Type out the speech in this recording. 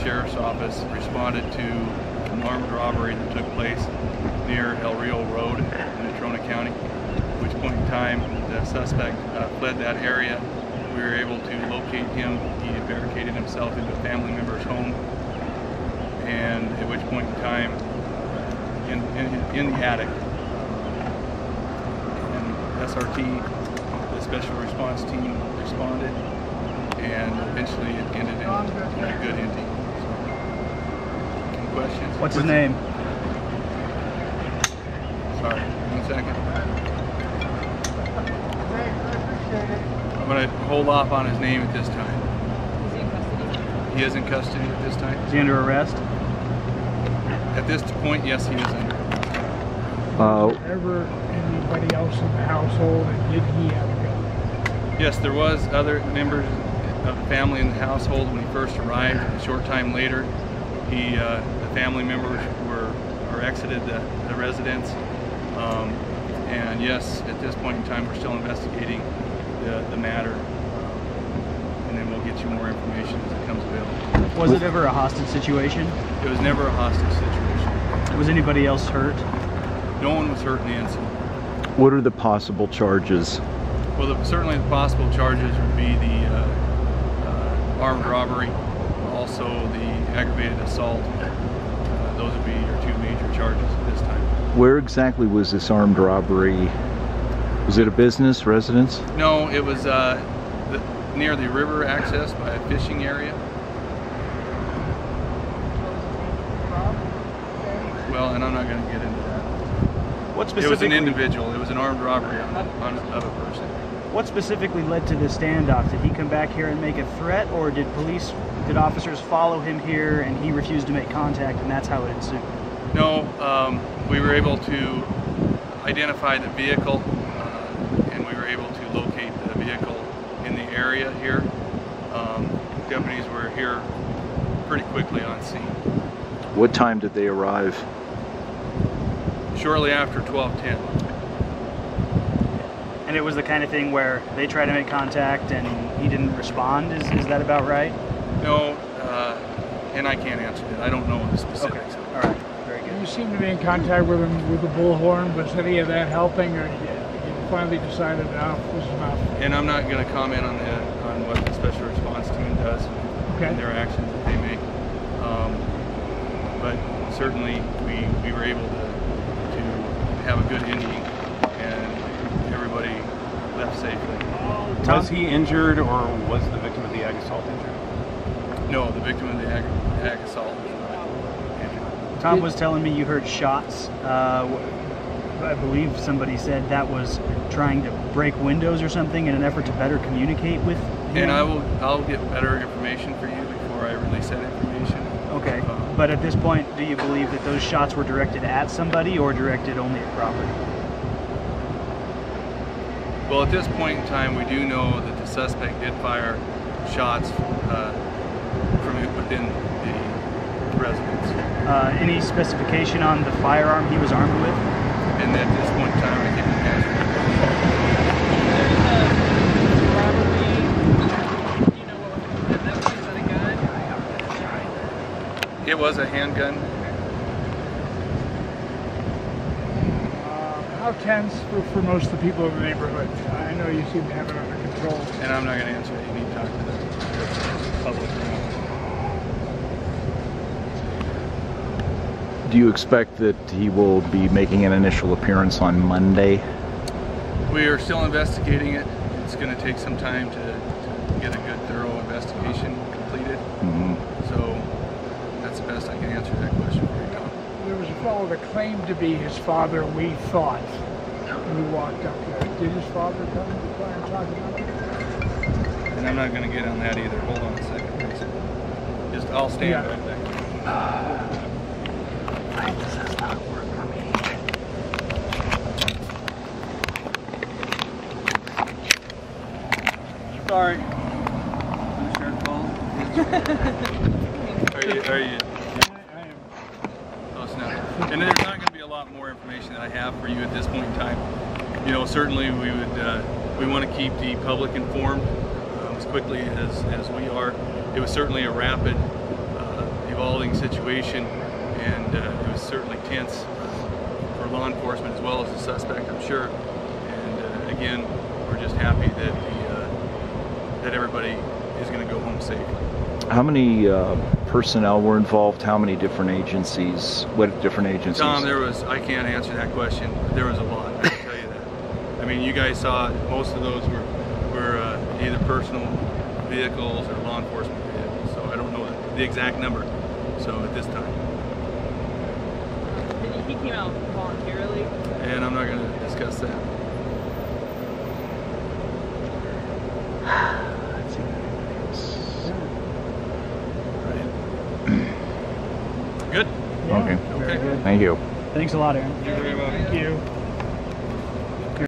Sheriff's Office responded to an armed robbery that took place near El Rio Road in Natrona County, at which point in time the suspect fled that area. We were able to locate him. He had barricaded himself into a family member's home, and at which point in time in the attic, and SRT, the special response team, responded, and eventually it ended in a good ending. So, any questions? What's his name? Sorry, 1 second. I'm going to hold off on his name at this time. Is he in custody? He is in custody at this time. Is he under arrest? At this point, yes, he is under. Ever anybody else in the household, and did he have a gun? Yes, there was other members of the family in the household when he first arrived. A short time later, the family members exited the residence. And yes, at this point in time, we're still investigating the matter, and then we'll get you more information as it comes available. Was it ever a hostage situation? It was never a hostage situation. Was anybody else hurt? No one was hurt in the incident. What are the possible charges? Well, certainly the possible charges would be the armed robbery, also the aggravated assault. Those would be your two major charges at this time. Where exactly was this armed robbery? Was it a business, residence? No, it was near the river access by a fishing area. Well, and I'm not going to get into that. What It was an individual. It was an armed robbery of a person. What specifically led to the standoff? Did he come back here and make a threat, or did officers follow him here and he refused to make contact, and that's how it ensued? No, we were able to identify the vehicle, and we were able to locate the vehicle in the area here. Deputies were here pretty quickly on scene. What time did they arrive? Shortly after 12:10. And it was the kind of thing where they tried to make contact and he didn't respond? Is that about right? No, and I can't answer that. I don't know the specifics. Okay, all right, very good. You seem to be in contact with him with the bullhorn. Was any of that helping, or you finally decided enough was enough? And I'm not going to comment on what the special response team does and their actions that they make. But certainly we were able to have a good ending, and everybody left safely. Was he injured, or was the victim of the ag assault injured? No, the victim of the ag assault was not injured. Tom was telling me you heard shots. I believe somebody said that was trying to break windows or something in an effort to better communicate with him. And I'll get better information for you before I release that information. Okay, but at this point, do you believe that those shots were directed at somebody or directed only at property? Well, at this point in time, we do know that the suspect did fire shots from within the residence. Any specification on the firearm he was armed with? And at this point in time, I think we can answer that. It was a handgun. How tense for most of the people in the neighborhood? I know you seem to have it under control. And I'm not going to answer that. You need to talk to the public now. Do you expect that he will be making an initial appearance on Monday? We are still investigating it. It's going to take some time to get a good, thorough investigation completed. So that's the best I can answer that question for you, Tom. There was a fellow that claimed to be his father, we thought, when we walked up there. Did his father come to try and talk about it? And I'm not going to get on that either. Hold on a second, please. Just, I'll stand right there. This does not work for me. Sorry. Are you? I am. Close enough. And there's not going to be a lot more information that I have for you at this point in time. You know, certainly we want to keep the public informed as quickly as we are. It was certainly a rapid situation, and it was certainly tense for law enforcement as well as the suspect, I'm sure. And again, we're just happy that that everybody is going to go home safe. How many personnel were involved? How many different agencies? What different agencies? Tom, I can't answer that question. There was a lot, I can tell you that. I mean, you guys saw most of those were either personal vehicles or law enforcement vehicles, so I don't know the exact number, so at this time. He came out voluntarily? And I'm not going to discuss that. Good? Yeah, Okay. very good. Thank you. Thanks a lot, Aaron. You're very welcome. Thank you.